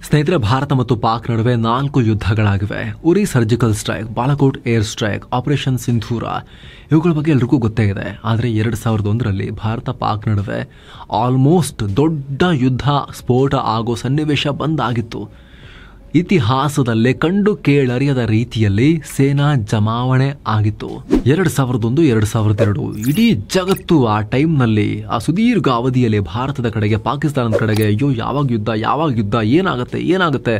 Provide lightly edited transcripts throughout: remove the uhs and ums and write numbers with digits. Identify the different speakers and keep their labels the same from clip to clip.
Speaker 1: ಸ್ನೇಹಿತರೆ, ಭಾರತ ಮತ್ತು ಪಾಕ್ ನಡುವೆ 4 ಯುದ್ಧಗಳಾಗಿವೆ. Uri surgical strike, Balakot air strike, operation Sindoor, ಇವುಗಳ ಬಗ್ಗೆ ಎಲ್ರಿಗೂ ಗೊತ್ತೇ ಇದೆ. ಆದರೆ 2001ರಲ್ಲಿ ಭಾರತ ಪಾಕ್ ನಡುವೆ ಆಲ್ಮೋಸ್ಟ್ ದೊಡ್ಡ ಯುದ್ಧ ಸ್ಫೋಟ ಆಗೋ ಸನ್ನಿವೇಶ ಬಂದಾಗಿತ್ತು. ಇತಿಹಾಸದಲ್ಲೇ ಕಂಡು ಕೇಳರಿಯದ ರೀತಿಯಲ್ಲಿ ಸೇನಾ ಜಮಾವಣೆ ಆಗಿತ್ತು. 2001, 2002 ಇಡೀ ಜಗತ್ತು ಆ ಟೈಮ್ನಲ್ಲಿ, ಆ ಸುದೀರ್ಘ ಅವಧಿಯಲ್ಲಿ ಭಾರತದ ಕಡೆಗೆ, ಪಾಕಿಸ್ತಾನದ ಕಡೆಗೆ ಅಯ್ಯೋ ಯಾವಾಗ ಯುದ್ಧ ಏನಾಗುತ್ತೆ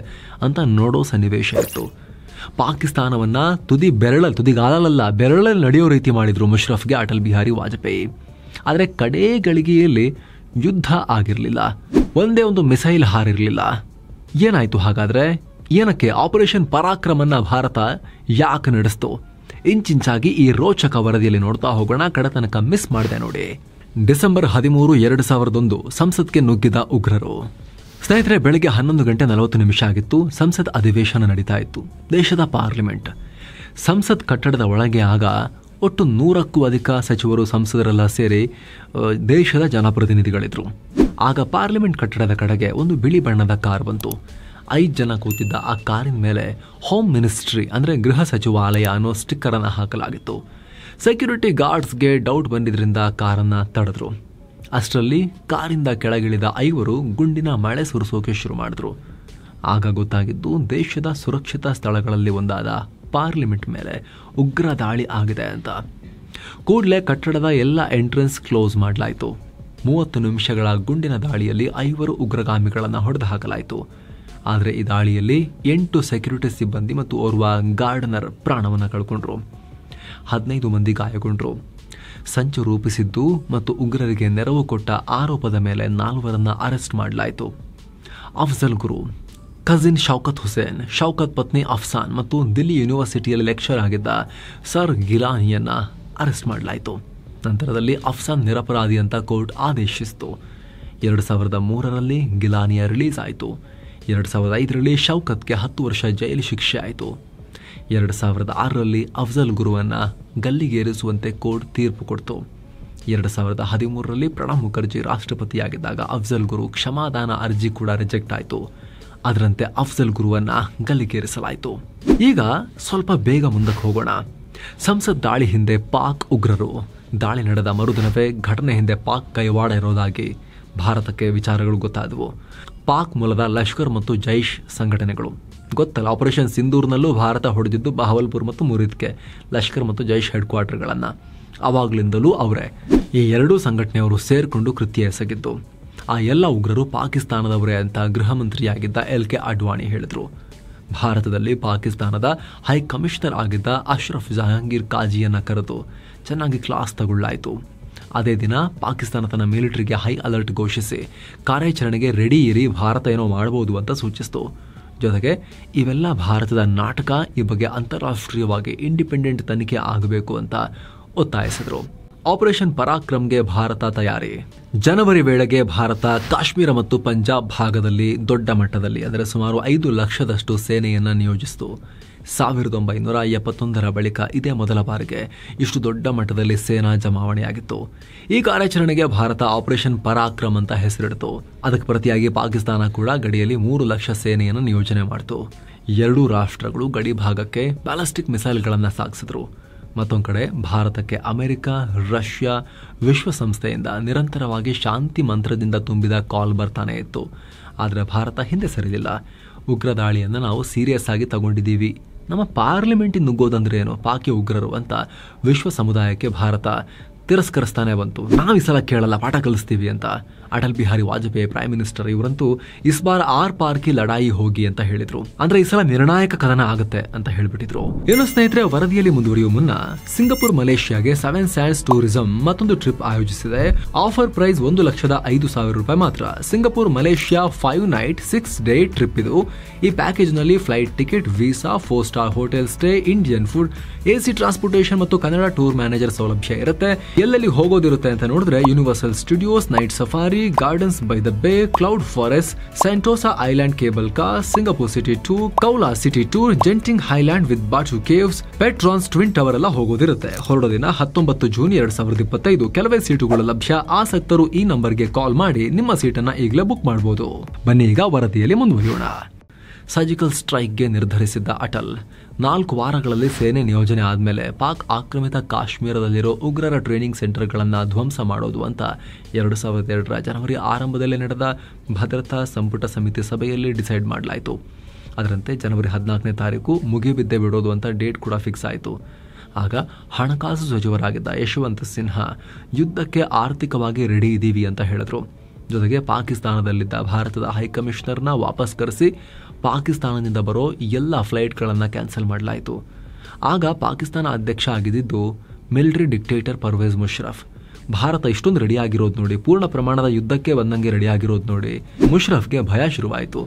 Speaker 1: ಅಂತ ನೋಡೋ ಸನ್ನಿವೇಶ ಇತ್ತು. ಪಾಕಿಸ್ತಾನವನ್ನ ತುದಿಗಾಲಲ್ಲ ಬೆರಳಲ್ಲಿ ನಡೆಯೋ ರೀತಿ ಮಾಡಿದ್ರು ಮುಷರಫ್ಗೆ ಅಟಲ್ ಬಿಹಾರಿ ವಾಜಪೇಯಿ. ಆದರೆ ಕಡೇ ಗಳಿಗೆಯಲ್ಲಿ ಯುದ್ಧ ಆಗಿರಲಿಲ್ಲ, ಒಂದೇ ಒಂದು ಮಿಸೈಲ್ ಹಾರಿರಲಿಲ್ಲ. ಏನಾಯ್ತು ಹಾಗಾದ್ರೆ? ಏನಕ್ಕೆ ಆಪರೇಷನ್ ಪರಾಕ್ರಮನ್ನ ಭಾರತ ಯಾಕೆ ನಡೆಸ್ತು? ಇಂಚಿಂಚಾಗಿ ಈ ರೋಚಕ ವರದಿಯಲ್ಲಿ ನೋಡ್ತಾ ಹೋಗೋಣ. ಕಡತನಕ ಮಿಸ್ ಮಾಡಿದೆ ನೋಡಿ. ಡಿಸೆಂಬರ್ 13, 2001 ಸಂಸತ್ಗೆ ನುಗ್ಗಿದ ಉಗ್ರರು. ಸ್ನೇಹಿತರೆ, ಬೆಳಗ್ಗೆ 11:40 ಆಗಿತ್ತು. ಸಂಸತ್ ಅಧಿವೇಶನ ನಡೀತಾ ಇತ್ತು. ದೇಶದ ಪಾರ್ಲಿಮೆಂಟ್ ಸಂಸತ್ ಕಟ್ಟಡದ ಒಳಗೆ ಆಗ ಒಟ್ಟು 100ಕ್ಕೂ ಅಧಿಕ ಸಚಿವರು, ಸಂಸದರೆಲ್ಲ ಸೇರಿ ದೇಶದ ಜನಪ್ರತಿನಿಧಿಗಳಿದ್ರು. ಆಗ ಪಾರ್ಲಿಮೆಂಟ್ ಕಟ್ಟಡದ ಕಡೆಗೆ ಒಂದು ಬಿಳಿ ಬಣ್ಣದ ಕಾರ್ ಬಂತು. 5 ಜನ ಕೂತಿದ್ದ ಆ ಕಾರಿನ ಮೇಲೆ ಹೋಮ್ ಮಿನಿಸ್ಟ್ರಿ ಅಂದರೆ ಗೃಹ ಸಚಿವಾಲಯ ಅನ್ನೋ ಸ್ಟಿಕ್ಕರ್ ಅನ್ನು ಹಾಕಲಾಗಿತ್ತು. ಸೆಕ್ಯೂರಿಟಿ ಗಾರ್ಡ್ಸ್ಗೆ ಡೌಟ್ ಬಂದಿದ್ರಿಂದ ಕಾರನ್ನ ತಡೆದ್ರು. ಅಷ್ಟರಲ್ಲಿ ಕಾರಿಂದ ಕೆಳಗಿಳಿದ 5 ಗುಂಡಿನ ಮಳೆ ಸುರಿಸೋಕೆ ಶುರು ಮಾಡಿದ್ರು. ಆಗ ಗೊತ್ತಾಗಿದ್ದು ದೇಶದ ಸುರಕ್ಷಿತ ಸ್ಥಳಗಳಲ್ಲಿ ಒಂದಾದ ಪಾರ್ಲಿಮೆಂಟ್ ಮೇಲೆ ಉಗ್ರ ದಾಳಿ ಆಗಿದೆ ಅಂತ. ಕೂಡಲೇ ಕಟ್ಟಡದ ಎಲ್ಲ ಎಂಟ್ರೆನ್ಸ್ ಕ್ಲೋಸ್ ಮಾಡಲಾಯಿತು. 30 ನಿಮಿಷಗಳ ಗುಂಡಿನ ದಾಳಿಯಲ್ಲಿ 5 ಉಗ್ರಗಾಮಿಗಳನ್ನು ಹೊಡೆದು ಹಾಕಲಾಯಿತು. ಆದರೆ ಈ ದಾಳಿಯಲ್ಲಿ 8 ಸೆಕ್ಯೂರಿಟಿ ಸಿಬ್ಬಂದಿ ಮತ್ತು ಓರ್ವ ಗಾರ್ಡನರ್ ಪ್ರಾಣವನ್ನು ಕಳ್ಕೊಂಡ್ರು. 15 ಮಂದಿ ಗಾಯಗೊಂಡ್ರು. ಸಂಚು ರೂಪಿಸಿದ್ದು ಮತ್ತು ಉಗ್ರರಿಗೆ ನೆರವು ಕೊಟ್ಟ ಆರೋಪದ ಮೇಲೆ 4ರನ್ನ ಅರೆಸ್ಟ್ ಮಾಡಲಾಯಿತು. ಅಫ್ಜಲ್ ಗುರು, ಕಜಿನ್ ಶೌಕತ್ ಹುಸೇನ್, ಶೌಕತ್ ಪತ್ನಿ ಅಫ್ಸಾನ್ ಮತ್ತು ದಿಲ್ಲಿ ಯೂನಿವರ್ಸಿಟಿಯಲ್ಲಿ ಲೆಕ್ಚರ್ ಆಗಿದ್ದ ಸರ್ ಗಿಲಾನಿಯನ್ನ ಅರೆಸ್ಟ್ ಮಾಡಲಾಯಿತು. ನಂತರದಲ್ಲಿ ಅಫ್ಸಾನ್ ನಿರಪರಾಧಿ ಅಂತ ಕೋರ್ಟ್ ಆದೇಶಿಸಿತು. 2003ರಲ್ಲಿ ಗಿಲಾನಿಯ ರಿಲೀಸ್ ಆಯಿತು. 2005ರಲ್ಲಿ ಶೌಕತ್ಗೆ 10 ವರ್ಷ ಜೈಲು ಶಿಕ್ಷೆ ಆಯಿತು. 2006ರಲ್ಲಿ ಅಫ್ಜಲ್ ಗುರುವನ್ನು ಗಲ್ಲಿಗೇರಿಸುವಂತೆ ಕೋರ್ಟ್ ತೀರ್ಪು ಕೊಡ್ತು. 2013ರಲ್ಲಿ ಪ್ರಣಬ್ ಮುಖರ್ಜಿ ರಾಷ್ಟ್ರಪತಿಯಾಗಿದ್ದಾಗ ಅಫ್ಜಲ್ ಗುರು ಕ್ಷಮಾದಾನ ಅರ್ಜಿ ಕೂಡ ರಿಜೆಕ್ಟ್ ಆಯಿತು. ಅದರಂತೆ ಅಫ್ಜಲ್ ಗುರುವನ್ನ ಗಲ್ಲಿಗೇರಿಸಲಾಯಿತು. ಈಗ ಸ್ವಲ್ಪ ಬೇಗ ಮುಂದಕ್ಕೆ ಹೋಗೋಣ. ಸಂಸತ್ ದಾಳಿ ಹಿಂದೆ ಪಾಕ್ ಉಗ್ರರು. ದಾಳಿ ನಡೆದ ಮರುದಿನವೇ ಘಟನೆ ಹಿಂದೆ ಪಾಕ್ ಕೈವಾಡ ಇರೋದಾಗಿ ಭಾರತಕ್ಕೆ ವಿಚಾರಗಳು ಗೊತ್ತಾದವು. ಪಾಕ್ ಮೂಲದ ಲಷ್ಕರ್ ಮತ್ತು ಜೈಷ್ ಸಂಘಟನೆಗಳು ಗೊತ್ತಲ್ಲ. ಆಪರೇಷನ್ ಸಿಂಧೂರ್ನಲ್ಲೂ ಭಾರತ ಹೊಡೆದಿದ್ದು ಬಹವಲ್ಪುರ್ ಮತ್ತು ಮುರಿದ್ಗೆ ಲಷ್ಕರ್ ಮತ್ತು ಜೈಷ್ ಹೆಡ್ ಕ್ವಾರ್ಟರ್ಗಳನ್ನು. ಅವಾಗಲಿಂದಲೂ ಅವರೇ ಈ 2 ಸಂಘಟನೆಯವರು ಸೇರ್ಕೊಂಡು ಕೃತ್ಯ ಎಸಗಿದ್ದು. ಆ ಎಲ್ಲ ಉಗ್ರರು ಪಾಕಿಸ್ತಾನದವರೇ ಅಂತ ಗೃಹ ಮಂತ್ರಿಯಾಗಿದ್ದ LK ಅಡ್ವಾಣಿ ಹೇಳಿದ್ರು. ಭಾರತದಲ್ಲಿ ಪಾಕಿಸ್ತಾನದ ಹೈ ಕಮಿಷನರ್ ಆಗಿದ್ದ ಅಶ್ರಫ್ ಜಹಾಂಗೀರ್ ಕಾಜಿಯನ್ನ ಕರೆದು ಚೆನ್ನಾಗಿ ಕ್ಲಾಸ್ ತಗೊಳ್ಳಾಯಿತು. ಅದೇ ದಿನ ಪಾಕಿಸ್ತಾನ ತನ್ನ ಮಿಲಿಟರಿಗೆ ಹೈ ಅಲರ್ಟ್ ಘೋಷಿಸಿ ಕಾರ್ಯಾಚರಣೆಗೆ ರೆಡಿ ಇರಿ, ಭಾರತ ಏನೋ ಮಾಡಬಹುದು ಅಂತ ಸೂಚಿಸಿತು. ಜೊತೆಗೆ ಇವೆಲ್ಲ ಭಾರತದ ನಾಟಕ, ಈ ಬಗ್ಗೆ ಅಂತಾರಾಷ್ಟ್ರೀಯವಾಗಿ ಇಂಡಿಪೆಂಡೆಂಟ್ ತನಿಖೆ ಆಗಬೇಕು ಅಂತ ಒತ್ತಾಯಿಸಿದ್ರು. ಆಪರೇಷನ್ ಪರಾಕ್ರಮ್ಗೆ ಭಾರತ ತಯಾರಿ. ಜನವರಿ ವೇಳೆಗೆ ಭಾರತ ಕಾಶ್ಮೀರ ಮತ್ತು ಪಂಜಾಬ್ ಭಾಗದಲ್ಲಿ ದೊಡ್ಡ ಮಟ್ಟದಲ್ಲಿ ಅಂದರೆ ಸುಮಾರು 5 ಲಕ್ಷದಷ್ಟು ಸೇನೆಯನ್ನು ನಿಯೋಜಿಸಿತು. 1971ರ ಬಳಿಕ ಇದೇ ಮೊದಲ ಬಾರಿಗೆ ಇಷ್ಟು ದೊಡ್ಡ ಮಟ್ಟದಲ್ಲಿ ಸೇನಾ ಜಮಾವಣೆಯಾಗಿತ್ತು. ಈ ಕಾರ್ಯಾಚರಣೆಗೆ ಭಾರತ ಆಪರೇಷನ್ ಪರಾಕ್ರಮ್ ಅಂತ ಹೆಸರಿಡಿತು. ಅದಕ್ಕೆ ಪ್ರತಿಯಾಗಿ ಪಾಕಿಸ್ತಾನ ಕೂಡ ಗಡಿಯಲ್ಲಿ 3 ಲಕ್ಷ ಸೇನೆಯನ್ನು ನಿಯೋಜನೆ ಮಾಡಿತು. 2 ರಾಷ್ಟ್ರಗಳು ಗಡಿ ಭಾಗಕ್ಕೆ ಬ್ಯಾಲಿಸ್ಟಿಕ್ ಮಿಸೈಲ್ಗಳನ್ನು ಸಾಗಿಸಿದ್ರು. ಮತ್ತೊಂದು ಕಡೆ ಭಾರತಕ್ಕೆ ಅಮೆರಿಕ, ರಷ್ಯಾ, ವಿಶ್ವಸಂಸ್ಥೆಯಿಂದ ನಿರಂತರವಾಗಿ ಶಾಂತಿ ಮಂತ್ರದಿಂದ ತುಂಬಿದ ಕಾಲ್ ಬರ್ತಾನೆ ಇತ್ತು. ಆದರೆ ಭಾರತ ಹಿಂದೆ ಸರಿಲಿಲ್ಲ. ಉಗ್ರ ದಾಳಿಯನ್ನು ನಾವು ಸೀರಿಯಸ್ ಆಗಿ ತಗೊಂಡಿದ್ದೀವಿ, ನಮ್ಮ ಪಾರ್ಲಿಮೆಂಟಿಗೆ ನುಗ್ಗೋದಂದ್ರೆ ಏನು, ಪಾಕಿ ಉಗ್ರರು ಅಂತ ವಿಶ್ವ ಸಮುದಾಯಕ್ಕೆ ಭಾರತ ತಿರಸ್ಕರಿಸ್ತಾನೆ ಬಂತು. ನಾವು ಈ ಸಲ ಕೇಳಲ್ಲ, ಪಾಠ ಕಲಿಸ್ತೀವಿ ಅಂತ. ಅಟಲ್ ಬಿಹಾರಿ ವಾಜಪೇಯಿ ಪ್ರೈಮ್ ಮಿನಿಸ್ಟರ್ ಇವರಂತೂ ಇಸ್ ಬಾರ್ ಆರ್ ಪಾರ್ ಕಿ ಲಡಾಯಿ ಹೋಗಿ ಅಂತ ಹೇಳಿದ್ರು. ಅಂದ್ರೆ ಈ ಸಲ ನಿರ್ಣಾಯಕ ಕದನ ಆಗುತ್ತೆ ಅಂತ ಹೇಳ್ಬಿಟ್ಟಿದ್ರು. ಏನು ಸ್ನೇಹಿತರೆ, ವರದಿಯಲ್ಲಿ ಮುಂದುವರಿಯುವ ಮುನ್ನ ಸಿಂಗಪುರ್ ಮಲೇಷ್ಯಾಗೆ 7 ಸ್ಯಾಂಡ್ಸ್ ಟೂರಿಸಂ ಮತ್ತೊಂದು ಟ್ರಿಪ್ ಆಯೋಜಿಸಿದೆ. ಆಫರ್ ಪ್ರೈಸ್ $1,05,000 ಮಾತ್ರ. Singapore Malaysia 5 night 6 day trip ಇದು. ಈ ಪ್ಯಾಕೇಜ್ ನಲ್ಲಿ flight ticket, visa, 4 star hotel stay, Indian food, AC transportation ಮತ್ತು ಕನ್ನಡ ಟೂರ್ ಮ್ಯಾನೇಜರ್ ಸೌಲಭ್ಯ ಇರುತ್ತೆ. ಎಲ್ಲೆಲ್ಲಿ ಹೋಗೋದಿರುತ್ತೆ ಅಂತ ನೋಡಿದ್ರೆ Universal Studios, Night Safari, Gardens by the Bay, Cloud Forest, Sentosa Island cable car, Singapore city tour, Kuala city tour, Genting Highland with Batu Caves, Petronas Twin Tower ಎಲ್ಲ ಹೋಗೋದಿರುತ್ತೆ. ಹೊರಡೋ ದಿನ 19 ಜೂನ್ 2025. ಕೆಲವೇ ಸೀಟುಗಳು ಲಭ್ಯ. ಆಸಕ್ತರು ಈ ನಂಬರ್ಗೆ ಕಾಲ್ ಮಾಡಿ ನಿಮ್ಮ ಸೀಟನ್ನ ಈಗಲೇ ಬುಕ್ ಮಾಡಬಹುದು. ಬನ್ನಿ ಈಗ ವರದಿಯಲ್ಲಿ ಮುಂದುವರಿಯೋಣ. ಸರ್ಜಿಕಲ್ ಸ್ಟ್ರೈಕ್ಗೆ ನಿರ್ಧರಿಸಿದ್ದ ಅಟಲ್ 4 ವಾರಗಳಲ್ಲಿ ಸೇನೆ ನಿಯೋಜನೆ ಆದಮೇಲೆ ಪಾಕ್ ಆಕ್ರಮಿತ ಕಾಶ್ಮೀರದಲ್ಲಿರೋ ಉಗ್ರರ ಟ್ರೈನಿಂಗ್ ಸೆಂಟರ್ಗಳನ್ನು ಧ್ವಂಸ ಮಾಡೋದು ಅಂತ 2002 ಜನವರಿ ಆರಂಭದಲ್ಲಿ ನಡೆದ ಭದ್ರತಾ ಸಂಪುಟ ಸಮಿತಿ ಸಭೆಯಲ್ಲಿ ಡಿಸೈಡ್ ಮಾಡಲಾಯಿತು. ಅದರಂತೆ ಜನವರಿ 14ನೇ ತಾರೀಕು ಮುಗಿಬಿದ್ದೆ ಬಿಡೋದು ಅಂತ ಡೇಟ್ ಕೂಡ ಫಿಕ್ಸ್ ಆಯಿತು. ಆಗ ಹಣಕಾಸು ಸಚಿವರಾಗಿದ್ದ ಯಶವಂತ್ ಸಿನ್ಹಾ ಯುದ್ಧಕ್ಕೆ ಆರ್ಥಿಕವಾಗಿ ರೆಡಿ ಇದ್ದೀವಿ ಅಂತ ಹೇಳಿದ್ರು. ಜೊತೆಗೆ ಪಾಕಿಸ್ತಾನದಲ್ಲಿದ್ದ ಭಾರತದ ಹೈಕಮಿಷನರ್ನ ವಾಪಸ್ ಕರೆಸಿ ಪಾಕಿಸ್ತಾನದಿಂದ ಬರೋ ಎಲ್ಲ ಫ್ಲೈಟ್ಗಳನ್ನು ಕ್ಯಾನ್ಸಲ್ ಮಾಡಲಾಯಿತು. ಆಗ ಪಾಕಿಸ್ತಾನ ಅಧ್ಯಕ್ಷ ಆಗಿದ್ದು ಮಿಲಿಟರಿ ಡಿಕ್ಟೇಟರ್ ಪರ್ವೇಜ್ ಮುಷರಫ್. ಭಾರತ ಇಷ್ಟೊಂದು ರೆಡಿ ಆಗಿರೋದು ನೋಡಿ, ಪೂರ್ಣ ಪ್ರಮಾಣದ ಯುದ್ಧಕ್ಕೆ ಬಂದಂಗೆ ರೆಡಿ ಆಗಿರೋದು ನೋಡಿ ಮುಷರಫ್ಗೆ ಭಯ ಶುರುವಾಯಿತು.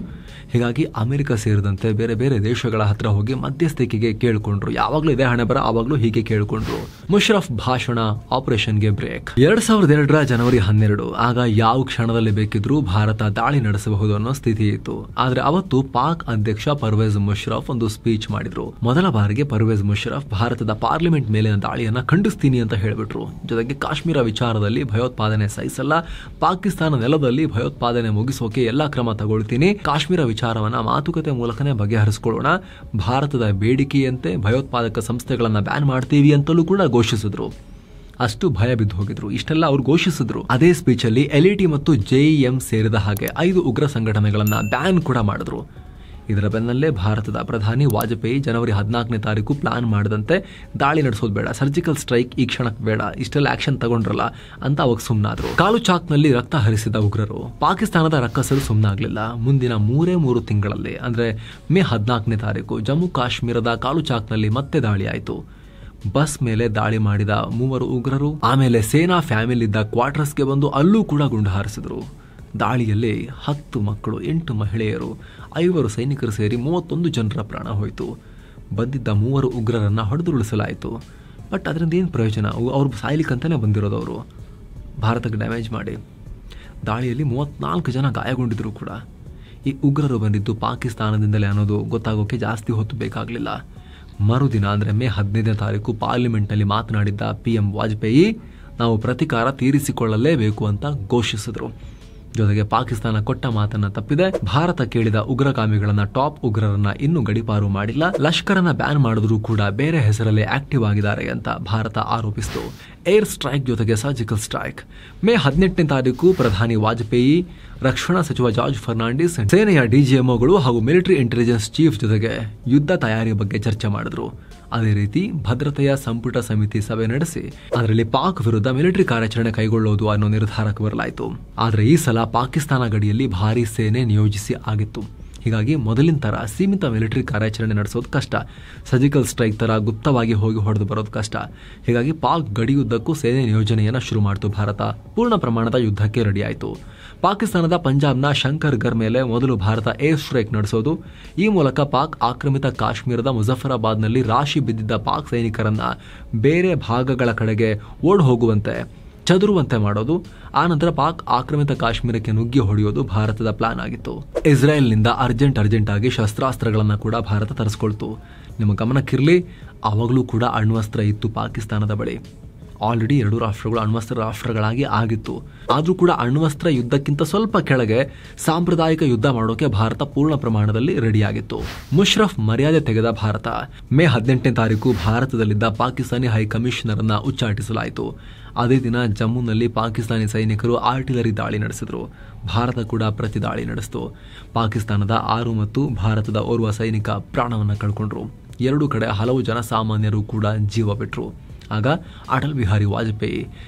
Speaker 1: ಹೀಗಾಗಿ ಅಮೆರಿಕ ಸೇರಿದಂತೆ ಬೇರೆ ಬೇರೆ ದೇಶಗಳ ಹತ್ರ ಹೋಗಿ ಮಧ್ಯಸ್ಥಿಕೆಗೆ ಕೇಳಿಕೊಂಡ್ರು. ಯಾವಾಗಲೂ ಇದೇ ಹಣೆ ಬರ, ಆವಾಗಲೂ ಹೀಗೆ ಕೇಳಿಕೊಂಡ್ರು. ಮುಷರಫ್ ಭಾಷಣ, ಆಪರೇಷನ್ಗೆ ಬ್ರೇಕ್. 2002 ಜನವರಿ 12 ಆಗ ಯಾವ ಕ್ಷಣದಲ್ಲಿ ಬೇಕಿದ್ರೂ ಭಾರತ ದಾಳಿ ನಡೆಸಬಹುದು ಅನ್ನೋ ಸ್ಥಿತಿ ಇತ್ತು. ಆದ್ರೆ ಅವತ್ತು ಪಾಕ್ ಅಧ್ಯಕ್ಷ ಪರ್ವೇಜ್ ಮುಷರಫ್ ಒಂದು ಸ್ಪೀಚ್ ಮಾಡಿದ್ರು. ಮೊದಲ ಬಾರಿಗೆ ಪರ್ವೇಜ್ ಮುಷರಫ್ ಭಾರತದ ಪಾರ್ಲಿಮೆಂಟ್ ಮೇಲಿನ ದಾಳಿಯನ್ನ ಖಂಡಿಸ್ತೀನಿ ಅಂತ ಹೇಳ್ಬಿಟ್ರು. ಜೊತೆಗೆ ಕಾಶ್ಮೀರ ವಿಚಾರದಲ್ಲಿ ಭಯೋತ್ಪಾದನೆ ಸಹಿಸಲ್ಲ, ಪಾಕಿಸ್ತಾನ ನೆಲದಲ್ಲಿ ಭಯೋತ್ಪಾದನೆ ಮುಗಿಸೋಕೆ ಎಲ್ಲಾ ಕ್ರಮ ತಗೊಳ್ತೀನಿ, ಕಾಶ್ಮೀರ ವಿಚಾರವನ್ನ ಮಾತುಕತೆ ಮೂಲಕನೇ ಬಗೆಹರಿಸಿಕೊಳ್ಳೋಣ, ಭಾರತದ ಬೇಡಿಕೆಯಂತೆ ಭಯೋತ್ಪಾದಕ ಸಂಸ್ಥೆಗಳನ್ನ ಬ್ಯಾನ್ ಮಾಡ್ತೀವಿ ಅಂತಲೂ ಕೂಡ ಘೋಷಿಸಿದ್ರು. ಅಷ್ಟು ಭಯ ಬಿದ್ದು ಹೋಗಿದ್ರು. ಇಷ್ಟೆಲ್ಲ ಅವ್ರು ಘೋಷಿಸಿದ್ರು. ಅದೇ ಸ್ಪೀಚ್ ಅಲ್ಲಿ LET ಮತ್ತು JEM ಸೇರಿದ ಹಾಗೆ 5 ಉಗ್ರ ಸಂಘಟನೆಗಳನ್ನ ಬ್ಯಾನ್ ಕೂಡ ಮಾಡಿದ್ರು. ಇದರ ಬೆನ್ನಲ್ಲೇ ಭಾರತದ ಪ್ರಧಾನಿ ವಾಜಪೇಯಿ ಜನವರಿ 14ನೇ ತಾರೀಕು ಪ್ಲಾನ್ ಮಾಡದಂತೆ ದಾಳಿ ನಡೆಸೋದು ಬೇಡ, ಸರ್ಜಿಕಲ್ ಸ್ಟ್ರೈಕ್ ಈ ಕ್ಷಣಕ್ಕೆ ಬೇಡ, ಇಷ್ಟೆಲ್ಲ ಆಕ್ಷನ್ ತಗೊಂಡ್ರಲ್ಲ ಅಂತ ಅವಾಗ ಸುಮ್ಮನಾದ್ರು. ಕಾಲು ಚಾಕ್ನಲ್ಲಿ ರಕ್ತ ಹರಿಸಿದ ಉಗ್ರರು ಪಾಕಿಸ್ತಾನದ ರಕ್ಕಸರು ಸುಮ್ಮನಾಗ್ಲಿಲ್ಲ. ಮುಂದಿನ 3 ತಿಂಗಳಲ್ಲಿ ಅಂದ್ರೆ ಮೇ 14ನೇ ತಾರೀಕು ಜಮ್ಮು ಕಾಶ್ಮೀರದ ಕಾಲು ಚಾಕ್ನಲ್ಲಿ ಮತ್ತೆ ದಾಳಿ ಆಯಿತು. ಬಸ್ ಮೇಲೆ ದಾಳಿ ಮಾಡಿದ 3 ಉಗ್ರರು ಆಮೇಲೆ ಸೇನಾ ಫ್ಯಾಮಿಲಿ ಇದ್ದ ಕ್ವಾರ್ಟರ್ಸ್ಗೆ ಬಂದು ಅಲ್ಲೂ ಕೂಡ ಗುಂಡು ಹಾರಿಸಿದ್ರು. ದಾಳಿಯಲ್ಲಿ 10 ಮಕ್ಕಳು, 8 ಮಹಿಳೆಯರು, 5 ಸೈನಿಕರು ಸೇರಿ 31 ಜನರ ಪ್ರಾಣ ಹೋಯಿತು. ಬಂದಿದ್ದ 3 ಉಗ್ರರನ್ನ ಹೊಡೆದುರುಳಿಸಲಾಯಿತು. ಬಟ್ ಅದರಿಂದ ಏನು ಪ್ರಯೋಜನ? ಅವ್ರು ಸಾಯ್ಲಿಕ್ಕಂತಾನೆ ಬಂದಿರೋದವರು, ಭಾರತಕ್ಕೆ ಡ್ಯಾಮೇಜ್ ಮಾಡಿ. ದಾಳಿಯಲ್ಲಿ 34 ಜನ ಗಾಯಗೊಂಡಿದ್ರು ಕೂಡ. ಈ ಉಗ್ರರು ಬಂದಿದ್ದು ಪಾಕಿಸ್ತಾನದಿಂದಲೇ ಅನ್ನೋದು ಗೊತ್ತಾಗೋಕೆ ಜಾಸ್ತಿ ಹೊತ್ತು ಬೇಕಾಗಲಿಲ್ಲ. ಮರುದಿನ ಅಂದರೆ ಮೇ 15ನೇ ತಾರೀಕು ಪಾರ್ಲಿಮೆಂಟ್ನಲ್ಲಿ ಮಾತನಾಡಿದ್ದ PM ವಾಜಪೇಯಿ ನಾವು ಪ್ರತೀಕಾರ ತೀರಿಸಿಕೊಳ್ಳಲೇಬೇಕು ಅಂತ ಘೋಷಿಸಿದ್ರು. ಜೊತೆಗೆ ಪಾಕಿಸ್ತಾನ ಕೊಟ್ಟ ಮಾತನ್ನ ತಪ್ಪಿದೆ, ಭಾರತ ಕೇಳಿದ ಉಗ್ರಗಾಮಿಗಳನ್ನ, ಟಾಪ್ ಉಗ್ರರನ್ನ ಇನ್ನೂ ಗಡಿಪಾರು ಮಾಡಿಲ್ಲ, ಲಷ್ಕರನ್ನ ಬ್ಯಾನ್ ಮಾಡಿದ್ರು ಕೂಡ ಬೇರೆ ಹೆಸರಲ್ಲಿ ಆಕ್ಟಿವ್ ಆಗಿದ್ದಾರೆ ಅಂತ ಭಾರತ ಆರೋಪಿಸಿತು. ಏರ್ ಸ್ಟ್ರೈಕ್ ಜೊತೆಗೆ ಸರ್ಜಿಕಲ್ ಸ್ಟ್ರೈಕ್. ಮೇ 18ನೇ ತಾರೀಕು ಪ್ರಧಾನಿ ವಾಜಪೇಯಿ, ರಕ್ಷಣಾ ಸಚಿವ ಜಾರ್ಜ್ ಫರ್ನಾಂಡಿಸ್, ಸೇನೆಯ DGMOಗಳು ಹಾಗೂ ಮಿಲಿಟರಿ ಇಂಟೆಲಿಜೆನ್ಸ್ ಚೀಫ್ ಜೊತೆಗೆ ಯುದ್ಧ ತಯಾರಿ ಬಗ್ಗೆ ಚರ್ಚೆ ಮಾಡಿದ್ರು. ಅದೇ ರೀತಿ ಭದ್ರತೆಯ ಸಂಪುಟ ಸಮಿತಿ ಸಭೆ ನಡೆಸಿ ಅದರಲ್ಲಿ ಪಾಕ್ ವಿರುದ್ಧ ಮಿಲಿಟರಿ ಕಾರ್ಯಾಚರಣೆ ಕೈಗೊಳ್ಳೋದು ಅನ್ನೋ ನಿರ್ಧಾರಕ್ಕೆ ಬರಲಾಯಿತು. ಆದರೆ ಈ ಸಲ ಪಾಕಿಸ್ತಾನ ಗಡಿಯಲ್ಲಿ ಭಾರೀ ಸೇನೆ ನಿಯೋಜಿಸಿ ಆಗಿತ್ತು. ಹೀಗಾಗಿ ಮೊದಲಿನ ತರ ಸೀಮಿತ ಮಿಲಿಟರಿ ಕಾರ್ಯಾಚರಣೆ ನಡೆಸೋದು ಕಷ್ಟ, ಸರ್ಜಿಕಲ್ ಸ್ಟ್ರೈಕ್ ತರ ಗುಪ್ತವಾಗಿ ಹೋಗಿ ಹೊಡೆದು ಬರೋದು ಕಷ್ಟ. ಹೀಗಾಗಿ ಪಾಕ್ ಗಡಿಯುದ್ದಕ್ಕೂ ಸೇನೆ ನಿಯೋಜನೆಯನ್ನ ಶುರು ಮಾಡಿತು ಭಾರತ. ಪೂರ್ಣ ಪ್ರಮಾಣದ ಯುದ್ಧಕ್ಕೆ ರೆಡಿ ಆಯಿತು. ಪಾಕಿಸ್ತಾನದ ಪಂಜಾಬ್ನ ಶಂಕರ್ಗರ್ ಮೇಲೆ ಮೊದಲು ಭಾರತ ಏರ್ ಸ್ಟ್ರೈಕ್ ನಡೆಸೋದು, ಈ ಮೂಲಕ ಪಾಕ್ ಆಕ್ರಮಿತ ಕಾಶ್ಮೀರದ ಮುಜಫರಾಬಾದ್ನಲ್ಲಿ ರಾಶಿ ಬಿದ್ದಿದ್ದ ಪಾಕ್ ಸೈನಿಕರನ್ನ ಬೇರೆ ಭಾಗಗಳ ಕಡೆಗೆ ಓಡ್ ಹೋಗುವಂತೆ ಚದುರುವಂತೆ ಮಾಡೋದು, ಆನಂತರ ಪಾಕ್ ಆಕ್ರಮಿತ ಕಾಶ್ಮೀರಕ್ಕೆ ನುಗ್ಗಿ ಹೊಡೆಯೋದು ಭಾರತದ ಪ್ಲಾನ್ ಆಗಿತ್ತು. ಇಸ್ರೇಲ್ನಿಂದ ಅರ್ಜೆಂಟ್ ಆಗಿ ಶಸ್ತ್ರಾಸ್ತ್ರಗಳನ್ನು ಕೂಡ ಭಾರತ ತರಿಸ್ಕೊಳ್ತು. ನಿಮ್ಮ ಗಮನಕ್ಕಿರಲಿ, ಆವಾಗಲೂ ಕೂಡ ಅಣ್ವಸ್ತ್ರ ಇತ್ತು ಪಾಕಿಸ್ತಾನದ ಬಳಿ. ಆಲ್ರೆಡಿ 2 ರಾಷ್ಟ್ರಗಳು ಅಣ್ವಸ್ತ್ರ ರಾಷ್ಟ್ರಗಳಾಗಿ ಆಗಿತ್ತು. ಆದರೂ ಕೂಡ ಅಣ್ವಸ್ತ್ರ ಯುದ್ಧಕ್ಕಿಂತ ಸ್ವಲ್ಪ ಕೆಳಗೆ ಸಾಂಪ್ರದಾಯಿಕ ಯುದ್ಧ ಮಾಡೋಕೆ ಭಾರತ ಪೂರ್ಣ ಪ್ರಮಾಣದಲ್ಲಿ ರೆಡಿಯಾಗಿತ್ತು. ಮುಷರಫ್ ಮರ್ಯಾದೆ ತೆಗೆದ ಭಾರತ. ಮೇ 18ನೇ ತಾರೀಕು ಭಾರತದಲ್ಲಿದ್ದ ಪಾಕಿಸ್ತಾನಿ ಹೈಕಮಿಷನರ್ ಅನ್ನ ಉಚ್ಚಾಟಿಸಲಾಯಿತು. ಅದೇ ದಿನ ಜಮ್ಮುನಲ್ಲಿ ಪಾಕಿಸ್ತಾನಿ ಸೈನಿಕರು ಆರ್ಟಿಲರಿ ದಾಳಿ ನಡೆಸಿದ್ರು. ಭಾರತ ಕೂಡ ಪ್ರತಿ ದಾಳಿ ನಡೆಸಿತು. ಪಾಕಿಸ್ತಾನದ 6 ಮತ್ತು ಭಾರತದ ಓರ್ವ ಸೈನಿಕ ಪ್ರಾಣವನ್ನು ಕಳ್ಕೊಂಡ್ರು. 2 ಕಡೆ ಹಲವು ಜನಸಾಮಾನ್ಯರು ಕೂಡ ಜೀವ ಬಿಟ್ರು. ಆಗ ಅಟಲ್ ಬಿಹಾರಿ ವಾಜಪೇಯಿ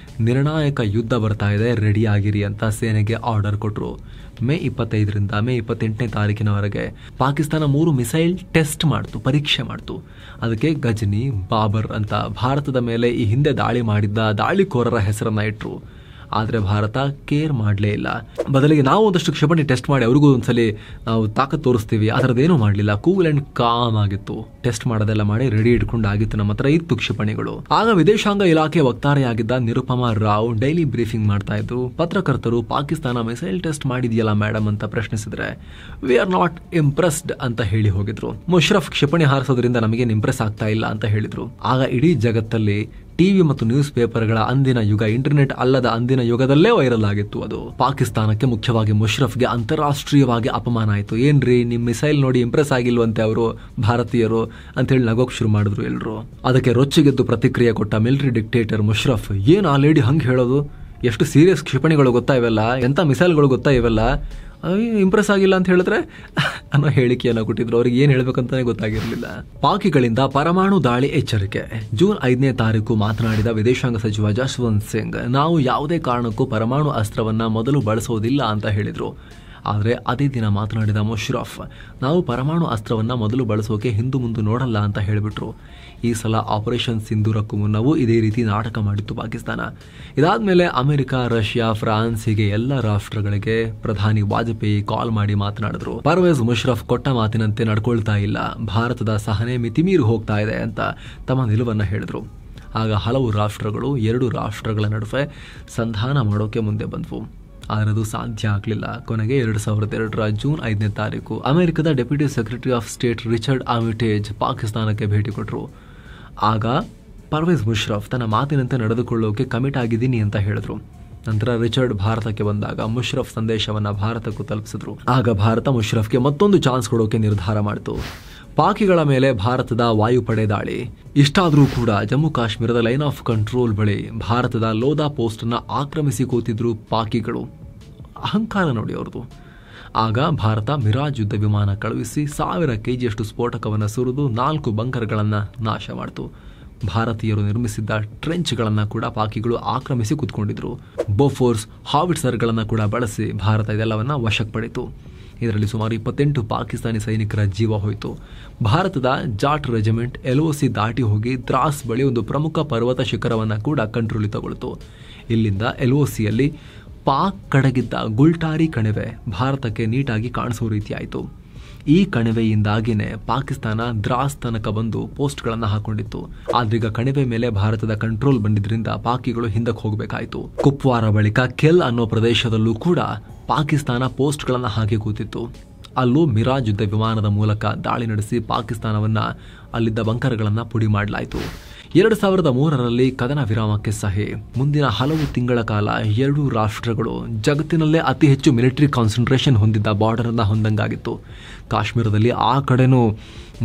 Speaker 1: ನಿರ್ಣಾಯಕ ಯುದ್ಧ ಬರ್ತಾ ಇದೆ, ರೆಡಿ ಆಗಿರಿ ಅಂತ ಸೇನೆಗೆ ಆರ್ಡರ್ ಕೊಟ್ಟರು. ಮೇ 25ರಿಂದ ಮೇ 28ನೇ ತಾರೀಕಿನವರೆಗೆ ಪಾಕಿಸ್ತಾನ 3 ಮಿಸೈಲ್ ಟೆಸ್ಟ್ ಮಾಡ್ತು, ಪರೀಕ್ಷೆ ಮಾಡ್ತು. ಅದಕ್ಕೆ ಗಜನಿ, ಬಾಬರ್ ಅಂತ ಭಾರತದ ಮೇಲೆ ಈ ಹಿಂದೆ ದಾಳಿ ಮಾಡಿದ್ದ ದಾಳಿಕೋರರ ಹೆಸರನ್ನ ಇಟ್ರು. ಆದರೆ ಭಾರತ ಕೇರ್ ಮಾಡಲೇ ಇಲ್ಲ. ಬದಲಿಗೆ ನಾವು ಒಂದಷ್ಟು ಕ್ಷಿಪಣಿ ಟೆಸ್ಟ್ ಮಾಡಿ ಅವ್ರಿಗೂ ಒಂದ್ಸಲಿ ನಾವು ತಾಕತ್ ತೋರಿಸ್ತೀವಿ, ಆ ಥರದ್ದೇನೂ ಮಾಡಲಿಲ್ಲ. ಕೂಲ್ ಅಂಡ್ ಕಾಮ್ ಆಗಿತ್ತು. ಟೆಸ್ಟ್ ಮಾಡೋದೆಲ್ಲ ಮಾಡಿ ರೆಡಿ ಇಟ್ಕೊಂಡು ಆಗಿತ್ತು, ನಮ್ಮ ಹತ್ರ ಇತ್ತು ಕ್ಷಿಪಣಿಗಳು. ಆಗ ವಿದೇಶಾಂಗ ಇಲಾಖೆ ವಕ್ತಾರೆಯಾಗಿದ್ದ ನಿರುಪಮಾ ರಾವ್ ಡೈಲಿ ಬ್ರೀಫಿಂಗ್ ಮಾಡ್ತಾ ಇದ್ರು. ಪತ್ರಕರ್ತರು ಪಾಕಿಸ್ತಾನ ಮಿಸೈಲ್ ಟೆಸ್ಟ್ ಮಾಡಿದೆಯಲ್ಲ ಮೇಡಮ್ ಅಂತ ಪ್ರಶ್ನಿಸಿದ್ರೆ ವಿ ಆರ್ ನಾಟ್ ಇಂಪ್ರೆಸ್ಡ್ ಅಂತ ಹೇಳಿ ಹೋಗಿದ್ರು. ಮುಷರಫ್ ಕ್ಷಿಪಣಿ ಹಾರಿಸೋದ್ರಿಂದ ನಮಗೇನು ಇಂಪ್ರೆಸ್ ಆಗ್ತಾ ಇಲ್ಲ ಅಂತ ಹೇಳಿದ್ರು. ಆಗ ಇಡೀ ಜಗತ್ತಲ್ಲಿ ಟಿವಿ ಮತ್ತು ನ್ಯೂಸ್ ಪೇಪರ್ಗಳ ಅಂದಿನ ಯುಗ, ಇಂಟರ್ನೆಟ್ ಅಲ್ಲದ ಅಂದಿನ ಯುಗದಲ್ಲೇ ವೈರಲ್ ಆಗಿತ್ತು ಅದು. ಪಾಕಿಸ್ತಾನಕ್ಕೆ, ಮುಖ್ಯವಾಗಿ ಮುಷರಫ್ಗೆ ಅಂತಾರಾಷ್ಟ್ರೀಯವಾಗಿ ಅಪಮಾನ ಆಯಿತು. ಏನ್ರಿ ನಿಮ್ ಮಿಸೈಲ್ ನೋಡಿ ಇಂಪ್ರೆಸ್ ಆಗಿಲ್ವಂತೆ ಅವರು ಭಾರತೀಯರು ಅಂತೇಳಿ ನಗೋಕ್ ಶುರು ಮಾಡಿದ್ರು ಎಲ್ರು. ಅದಕ್ಕೆ ರೊಚ್ಚಿಗೆದ್ದು ಪ್ರತಿಕ್ರಿಯೆ ಕೊಟ್ಟ ಮಿಲಿಟರಿ ಡಿಕ್ಟೇಟರ್ ಮುಷರಫ್, ಏನ್ ಆ ಲೇಡಿ ಹಂಗೆ ಹೇಳೋದು, ಎಷ್ಟು ಸೀರಿಯಸ್ ಕ್ಷಿಪಣಿಗಳು ಗೊತ್ತಾ ಇವೆಲ್ಲ, ಎಂತ ಮಿಸೈಲ್ಗಳು ಗೊತ್ತಾ ಇವೆಲ್ಲ, ಇಂಪ್ರೆಸ್ ಆಗಿಲ್ಲ ಅಂತ ಹೇಳಿದ್ರೆ ಅನ್ನೋ ಹೇಳಿಕೆಯನ್ನು ಕೊಟ್ಟಿದ್ರು. ಅವ್ರಿಗೆ ಏನ್ ಹೇಳ್ಬೇಕಂತಾನೆ ಗೊತ್ತಾಗಿರ್ಲಿಲ್ಲ. ಪಾಕಿಗಳಿಂದ ಪರಮಾಣು ದಾಳಿ ಎಚ್ಚರಿಕೆ. ಜೂನ್ 5ನೇ ತಾರೀಕು ಮಾತನಾಡಿದ ವಿದೇಶಾಂಗ ಸಚಿವ ಜಸ್ವಂತ್ ಸಿಂಗ್, ನಾವು ಯಾವುದೇ ಕಾರಣಕ್ಕೂ ಪರಮಾಣು ಅಸ್ತ್ರವನ್ನ ಮೊದಲು ಬಳಸೋದಿಲ್ಲ ಅಂತ ಹೇಳಿದ್ರು. ಆದರೆ ಅದೇ ದಿನ ಮಾತನಾಡಿದ ಮುಷರಫ್, ನಾವು ಪರಮಾಣು ಅಸ್ತ್ರವನ್ನ ಮೊದಲು ಬಳಸೋಕೆ ಹಿಂದು ಮುಂದೆ ನೋಡಲ್ಲ ಅಂತ ಹೇಳಿಬಿಟ್ರು. ಈ ಸಲ ಆಪರೇಷನ್ ಸಿಂಧೂರಕ್ಕೂ ಮುನ್ನವೂ ಇದೇ ರೀತಿ ನಾಟಕ ಮಾಡಿತ್ತು ಪಾಕಿಸ್ತಾನ. ಇದಾದ್ಮೇಲೆ ಅಮೆರಿಕ, ರಷ್ಯಾ, ಫ್ರಾನ್ಸ್ ಹೀಗೆ ಎಲ್ಲ ರಾಷ್ಟ್ರಗಳಿಗೆ ಪ್ರಧಾನಿ ವಾಜಪೇಯಿ ಕಾಲ್ ಮಾಡಿ ಮಾತನಾಡಿದ್ರು. ಪರ್ವೇಜ್ ಮುಷರಫ್ ಕೊಟ್ಟ ಮಾತಿನಂತೆ ನಡ್ಕೊಳ್ತಾ ಇಲ್ಲ, ಭಾರತದ ಸಹನೆ ಮಿತಿಮೀರಿ ಹೋಗ್ತಾ ಇದೆ ಅಂತ ತಮ್ಮ ನಿಲುವನ್ನ ಹೇಳಿದ್ರು. ಆಗ ಹಲವು ರಾಷ್ಟ್ರಗಳು ಎರಡು ರಾಷ್ಟ್ರಗಳ ನಡುವೆ ಸಂಧಾನ ಮಾಡೋಕೆ ಮುಂದೆ ಬಂದ್ವು. ಆದರೆ ಅದು ಸಾಧ್ಯ ಆಗಲಿಲ್ಲ. ಕೊನೆಗೆ 2002ರ ಜೂನ್ 5ನೇ ತಾರೀಕು ಅಮೆರಿಕದ deputy secretary of state Richard Armitage ಪಾಕಿಸ್ತಾನಕ್ಕೆ ಭೇಟಿ ಕೊಟ್ಟರು. ಆಗ ಪರ್ವೇಜ್ ಮುಷರಫ್ ತನ್ನ ಮಾತಿನಂತೆ ನಡೆದುಕೊಳ್ಳೋಕೆ ಕಮಿಟ್ ಆಗಿದ್ದೀನಿ ಅಂತ ಹೇಳಿದ್ರು. ನಂತರ ರಿಚರ್ಡ್ ಭಾರತಕ್ಕೆ ಬಂದಾಗ ಮುಷರಫ್ ಸಂದೇಶವನ್ನ ಭಾರತಕ್ಕೂ ತಲುಪಿಸಿದ್ರು. ಆಗ ಭಾರತ ಮುಷರಫ್ಗೆ ಮತ್ತೊಂದು ಚಾನ್ಸ್ ಕೊಡೋಕೆ ನಿರ್ಧಾರ ಮಾಡಿತು. ಪಾಕಿಗಳ ಮೇಲೆ ಭಾರತದ ವಾಯುಪಡೆ ದಾಳಿ. ಇಷ್ಟಾದರೂ ಕೂಡ ಜಮ್ಮು ಕಾಶ್ಮೀರದ ಲೈನ್ ಆಫ್ ಕಂಟ್ರೋಲ್ ಬಳಿ ಭಾರತದ ಲೋಧಾ ಪೋಸ್ಟ್ ಅನ್ನ ಆಕ್ರಮಿಸಿ ಕೂತಿದ್ರು ಪಾಕಿಗಳು. ಅಹಂಕಾರ ನೋಡಿ ಅವ್ರದ್ದು. ಆಗ ಭಾರತ ಮಿರಾಜ್ ಯುದ್ಧ ವಿಮಾನ ಕಳುಹಿಸಿ 1000 kgಯಷ್ಟು ಸ್ಫೋಟಕವನ್ನು ಸುರಿದು 4 ಬಂಕರ್ಗಳನ್ನು ನಾಶ ಮಾಡಿತು. ಭಾರತೀಯರು ನಿರ್ಮಿಸಿದ್ದ ಟ್ರೆಂಚ್ಗಳನ್ನು ಕೂಡ ಪಾಕಿಗಳು ಆಕ್ರಮಿಸಿ ಕೂತ್ಕೊಂಡಿದ್ರು. ಬೋಫೋರ್ಸ್ ಹಾವಿಟ್ಸರ್ಗಳನ್ನು ಕೂಡ ಬಳಸಿ ಭಾರತ ಇದೆಲ್ಲವನ್ನ ವಶಕ್ಕೆ ಪಡೆಯಿತು. ಇದರಲ್ಲಿ ಸುಮಾರು 28 ಪಾಕಿಸ್ತಾನಿ ಸೈನಿಕರ ಜೀವ ಹೋಯಿತು. ಭಾರತದ ಜಾಟ್ ರೆಜಿಮೆಂಟ್ LOC ದಾಟಿ ಹೋಗಿ ದ್ರಾಸ್ ಬಳಿ ಒಂದು ಪ್ರಮುಖ ಪರ್ವತ ಶಿಖರವನ್ನು ಕೂಡ ಕಂಟ್ರೋಲಿಗೆ ತಗೊಳ್ತು. ಇಲ್ಲಿಂದ LOCಯಲ್ಲಿ ಪಾಕ್ ಕಡಗಿದ್ದ ಗುಲ್ಟಾರಿ ಕಣಿವೆ ಭಾರತಕ್ಕೆ ನೀಟಾಗಿ ಕಾಣಿಸೋ ರೀತಿ ಆಯಿತು. ಈ ಕಣಿವೆಯಿಂದಾಗಿನೇ ಪಾಕಿಸ್ತಾನ ದ್ರಾಸ್ ತನಕ ಬಂದು ಪೋಸ್ಟ್ಗಳನ್ನು ಹಾಕೊಂಡಿತ್ತು. ಆದ್ರೀಗ ಕಣಿವೆ ಮೇಲೆ ಭಾರತದ ಕಂಟ್ರೋಲ್ ಬಂದಿದ್ರಿಂದ ಪಾಕಿಗಳು ಹಿಂದಕ್ಕೆ ಹೋಗಬೇಕಾಯಿತು. ಕುಪ್ವಾರ ಬಳಿಕ ಕೆಲ್ ಅನ್ನೋ ಪ್ರದೇಶದಲ್ಲೂ ಕೂಡ ಪಾಕಿಸ್ತಾನ ಪೋಸ್ಟ್ಗಳನ್ನು ಹಾಕಿ ಕೂತಿತ್ತು. ಅಲ್ಲೂ ಮಿರಾಜ್ ಯುದ್ಧ ವಿಮಾನದ ಮೂಲಕ ದಾಳಿ ನಡೆಸಿ ಪಾಕಿಸ್ತಾನವನ್ನ ಅಲ್ಲಿದ್ದ ಬಂಕರ್ಗಳನ್ನು ಪುಡಿ ಮಾಡಲಾಯಿತು. 2003ರಲ್ಲಿ ಕದನ ವಿರಾಮಕ್ಕೆ ಸಹಿ. ಮುಂದಿನ ಹಲವು ತಿಂಗಳ ಕಾಲ ಎರಡೂ ರಾಷ್ಟ್ರಗಳು ಜಗತ್ತಿನಲ್ಲೇ ಅತಿ ಹೆಚ್ಚು ಮಿಲಿಟರಿ ಕಾನ್ಸಂಟ್ರೇಷನ್ ಹೊಂದಿದ್ದ ಬಾರ್ಡರ್ ಅನ್ನ ಹೊಂದಂಗಾಗಿತ್ತು. ಕಾಶ್ಮೀರದಲ್ಲಿ ಆ ಕಡೆನೂ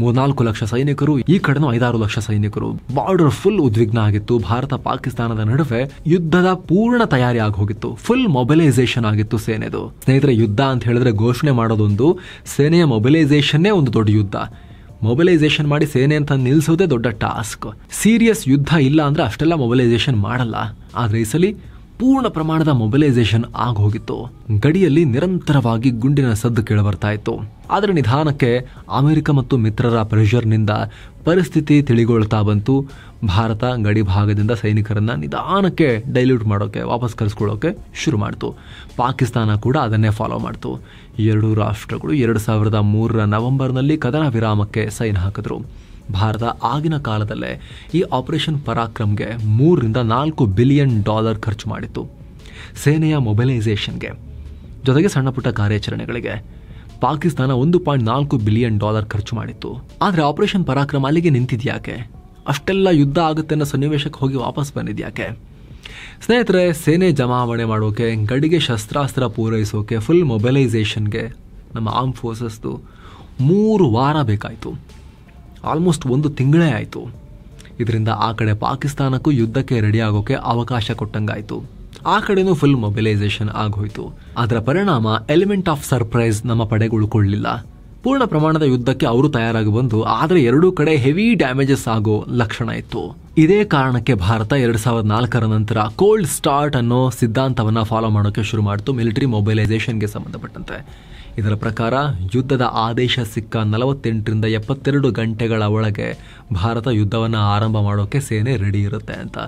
Speaker 1: 3-4 ಲಕ್ಷ ಸೈನಿಕರು, ಈ ಕಡೆನೂ 5-6 ಲಕ್ಷ ಸೈನಿಕರು. ಬಾರ್ಡರ್ ಫುಲ್ ಉದ್ವಿಗ್ನ ಆಗಿತ್ತು. ಭಾರತ ಪಾಕಿಸ್ತಾನದ ನಡುವೆ ಯುದ್ಧದ ಪೂರ್ಣ ತಯಾರಿ ಆಗಿ ಹೋಗಿತ್ತು. ಫುಲ್ ಮೊಬಿಲೈಸೇಷನ್ ಆಗಿತ್ತು ಸೇನೆದು. ಸ್ನೇಹಿತರೆ, ಯುದ್ಧ ಅಂತ ಹೇಳಿದ್ರೆ ಘೋಷಣೆ ಮಾಡೋದೊಂದು, ಸೇನೆಯ ಮೊಬಿಲೈಸೇಷನ್ನೇ ಒಂದು ದೊಡ್ಡ ಯುದ್ಧ. ಮೊಬಿಲೈಸೇಷನ್ ಮಾಡಿ ಸೇನೆ ಅಂತ ನಿಲ್ಲಿಸೋದೇ ದೊಡ್ಡ ಟಾಸ್ಕ್. ಸೀರಿಯಸ್ ಯುದ್ಧ ಇಲ್ಲ ಅಂದ್ರೆ ಅಷ್ಟೆಲ್ಲ ಮೊಬಿಲೈಸೇಷನ್ ಮಾಡಲ್ಲ. ಆದ್ರೆ ಈ ಸಲ ಪೂರ್ಣ ಪ್ರಮಾಣದ ಮೊಬಿಲೈಸೇಷನ್ ಆಗಿ ಹೋಗಿತ್ತು. ಗಡಿಯಲ್ಲಿ ನಿರಂತರವಾಗಿ ಗುಂಡಿನ ಸದ್ದು ಕೇಳಬರ್ತಾ ಇತ್ತು. ಆದರೆ ನಿಧಾನಕ್ಕೆ ಅಮೆರಿಕ ಮತ್ತು ಮಿತ್ರರ ಪ್ರೆಷರ್ನಿಂದ ಪರಿಸ್ಥಿತಿ ತಿಳಿಗೊಳ್ತಾ ಬಂತು. ಭಾರತ ಗಡಿ ಭಾಗದಿಂದ ಸೈನಿಕರನ್ನ ನಿಧಾನಕ್ಕೆ ಡೈಲ್ಯೂಟ್ ಮಾಡೋಕೆ, ವಾಪಸ್ ಕರೆಸ್ಕೊಳ್ಳೋಕೆ ಶುರು ಮಾಡ್ತು. ಪಾಕಿಸ್ತಾನ ಕೂಡ ಅದನ್ನೇ ಫಾಲೋ ಮಾಡ್ತು. ಎರಡೂ ರಾಷ್ಟ್ರಗಳು 2003ರ ನವೆಂಬರ್ನಲ್ಲಿ ಕದನ ವಿರಾಮಕ್ಕೆ ಸೈನ್ ಹಾಕಿದ್ರು. ಭಾರತ ಆಗಿನ ಕಾಲದಲ್ಲೇ ಈ ಆಪರೇಷನ್ ಪರಾಕ್ರಮ್ಗೆ $3-4 ಬಿಲಿಯನ್ ಖರ್ಚು ಮಾಡಿತ್ತು. ಸೇನೆಯ ಮೊಬಿಲೈಸೇಷನ್ಗೆ ಜೊತೆಗೆ ಸಣ್ಣ ಪುಟ್ಟ ಕಾರ್ಯಾಚರಣೆಗಳಿಗೆ ಪಾಕಿಸ್ತಾನ $1.4 ಬಿಲಿಯನ್ ಖರ್ಚು ಮಾಡಿತ್ತು. ಆದರೆ ಆಪರೇಷನ್ ಪರಾಕ್ರಮ್ ಅಲ್ಲಿಗೆ ನಿಂತಿದ್ಯಾಕೆ? ಅಷ್ಟೆಲ್ಲ ಯುದ್ಧ ಆಗುತ್ತೆ ಅನ್ನೋ ಸನ್ನಿವೇಶಕ್ಕೆ ಹೋಗಿ ವಾಪಸ್ ಬಂದಿದ್ಯಾಕೆ? ಸ್ನೇಹಿತರೆ, ಸೇನೆ ಜಮಾವಣೆ ಮಾಡೋಕೆ, ಗಡಿಗೆ ಶಸ್ತ್ರಾಸ್ತ್ರ ಪೂರೈಸೋಕೆ, ಫುಲ್ ಮೊಬಿಲೈಸೇಷನ್ಗೆ ನಮ್ಮ ಆರ್ಮ್ ಫೋರ್ಸಸ್ದು 3 ವಾರ ಬೇಕಾಯಿತು. ಆಲ್ಮೋಸ್ಟ್ 1 ತಿಂಗಳೇ ಆಯಿತು. ಇದರಿಂದ ಆ ಕಡೆ ಪಾಕಿಸ್ತಾನಕ್ಕೂ ಯುದ್ಧಕ್ಕೆ ರೆಡಿ ಆಗೋಕೆ ಅವಕಾಶ ಕೊಟ್ಟಂಗಾಯಿತು. ಆ ಕಡೆನೂ ಫುಲ್ ಮೊಬಿಲೈಸೇಷನ್ ಆಗೋಯ್ತು. ಅದರ ಪರಿಣಾಮ ಎಲಿಮೆಂಟ್ ಆಫ್ ಸರ್ಪ್ರೈಸ್ ನಮ್ಮ ಪಡೆಗೆ ಉಳ್ಕೊಳ್ಳಿಲ್ಲ. ಪೂರ್ಣ ಪ್ರಮಾಣದ ಯುದ್ಧಕ್ಕೆ ಅವರು ತಯಾರಾಗಿ ಬಂದು, ಆದರೆ ಎರಡೂ ಕಡೆ ಹೆವಿ ಡ್ಯಾಮೇಜಸ್ ಆಗೋ ಲಕ್ಷಣ ಇತ್ತು. ಇದೇ ಕಾರಣಕ್ಕೆ ಭಾರತ 2004ರ ನಂತರ ಕೋಲ್ಡ್ ಸ್ಟಾರ್ಟ್ ಅನ್ನೋ ಸಿದ್ಧಾಂತವನ್ನ ಫಾಲೋ ಮಾಡೋಕೆ ಶುರು ಮಾಡಿತು ಮಿಲಿಟರಿ ಮೊಬಿಲೈಸೇಷನ್ಗೆ ಸಂಬಂಧಪಟ್ಟಂತೆ. ಇದರ ಪ್ರಕಾರ ಯುದ್ಧದ ಆದೇಶ ಸಿಕ್ಕ 48ರಿಂದ 72 ಗಂಟೆಗಳ ಒಳಗೆ ಭಾರತ ಯುದ್ಧವನ್ನು ಆರಂಭ ಮಾಡೋಕೆ ಸೇನೆ ರೆಡಿ ಇರುತ್ತೆ ಅಂತ.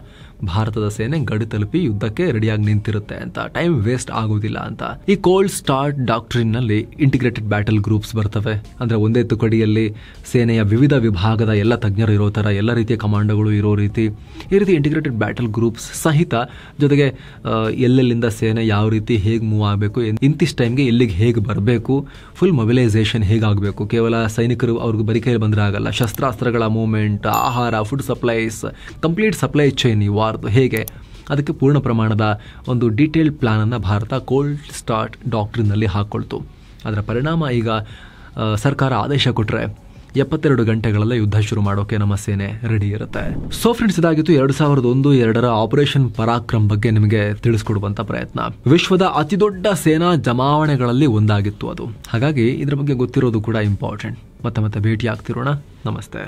Speaker 1: ಭಾರತದ ಸೇನೆ ಗಡಿ ತಲುಪಿ ಯುದ್ಧಕ್ಕೆ ರೆಡಿಯಾಗಿ ನಿಂತಿರುತ್ತೆ ಅಂತ, ಟೈಮ್ ವೇಸ್ಟ್ ಆಗೋದಿಲ್ಲ ಅಂತ. ಈ ಕೋಲ್ಡ್ ಸ್ಟಾರ್ಟ್ ಡಾಕ್ಟ್ರಿನ್ ನಲ್ಲಿ ಇಂಟಿಗ್ರೇಟೆಡ್ ಬ್ಯಾಟಲ್ ಗ್ರೂಪ್ಸ್ ಬರ್ತವೆ. ಅಂದ್ರೆ ಒಂದೇ ತುಕಡಿಯಲ್ಲಿ ಸೇನೆಯ ವಿವಿಧ ವಿಭಾಗದ ಎಲ್ಲ ತಜ್ಞರು ಇರೋ ತರ, ಎಲ್ಲ ರೀತಿಯ ಕಮಾಂಡೋಗಳು ಇರೋ ರೀತಿ, ಈ ರೀತಿ ಇಂಟಿಗ್ರೇಟೆಡ್ ಬ್ಯಾಟಲ್ ಗ್ರೂಪ್ಸ್ ಸಹಿತ, ಜೊತೆಗೆ ಎಲ್ಲೆಲ್ಲಿಂದ ಸೇನೆ ಯಾವ ರೀತಿ ಹೇಗೆ ಮೂವ್ ಆಗಬೇಕು, ಇಂತಿಷ್ಟು ಟೈಮ್ಗೆ ಎಲ್ಲಿಗೆ ಹೇಗೆ ಬರಬೇಕು, ಫುಲ್ ಮೊಬಿಲೈಸೇಷನ್ ಹೇಗಾಗಬೇಕು, ಕೇವಲ ಸೈನಿಕರು ಅವ್ರಿಗೆ ಬರಿ ಕೈಯಲ್ಲಿ ಬಂದರೆ ಆಗಲ್ಲ, ಶಸ್ತ್ರಾಸ್ತ್ರಗಳ ಮೂವ್ಮೆಂಟ್, ಆಹಾರ, food supplies, complete supply chain ಈ ವಾರ್ದು ಹೇಗೆ, ಅದಕ್ಕೆ ಪೂರ್ಣ ಪ್ರಮಾಣದ ಒಂದು ಡೀಟೇಲ್ಡ್ ಪ್ಲಾನನ್ನು ಭಾರತ ಕೋಲ್ಡ್ ಸ್ಟಾರ್ಟ್ ಡಾಕ್ಟ್ರಿನಲ್ಲಿ ಹಾಕ್ಕೊಳ್ತು. ಅದರ ಪರಿಣಾಮ ಈಗ ಸರ್ಕಾರ ಆದೇಶ ಕೊಟ್ಟರೆ 72 ಗಂಟೆಗಳಲ್ಲೇ ಯುದ್ಧ ಶುರು ಮಾಡೋಕೆ ನಮ್ಮ ಸೇನೆ ರೆಡಿ ಇರುತ್ತೆ. ಸೊ ಫ್ರೆಂಡ್ಸ್, ಇದಾಗಿತ್ತು 2001-2 ಆಪರೇಷನ್ ಪರಾಕ್ರಮ್ ಬಗ್ಗೆ ನಿಮಗೆ ತಿಳಿಸ್ಕೊಡುವಂಥ ಪ್ರಯತ್ನ. ವಿಶ್ವದ ಅತಿದೊಡ್ಡ ಸೇನಾ ಜಮಾವಣೆಗಳಲ್ಲಿ ಒಂದಾಗಿತ್ತು ಅದು. ಹಾಗಾಗಿ ಇದರ ಬಗ್ಗೆ ಗೊತ್ತಿರೋದು ಕೂಡ ಇಂಪಾರ್ಟೆಂಟ್. ಮತ್ತೆ ಭೇಟಿ ಆಗ್ತಿರೋಣ. ನಮಸ್ತೆ.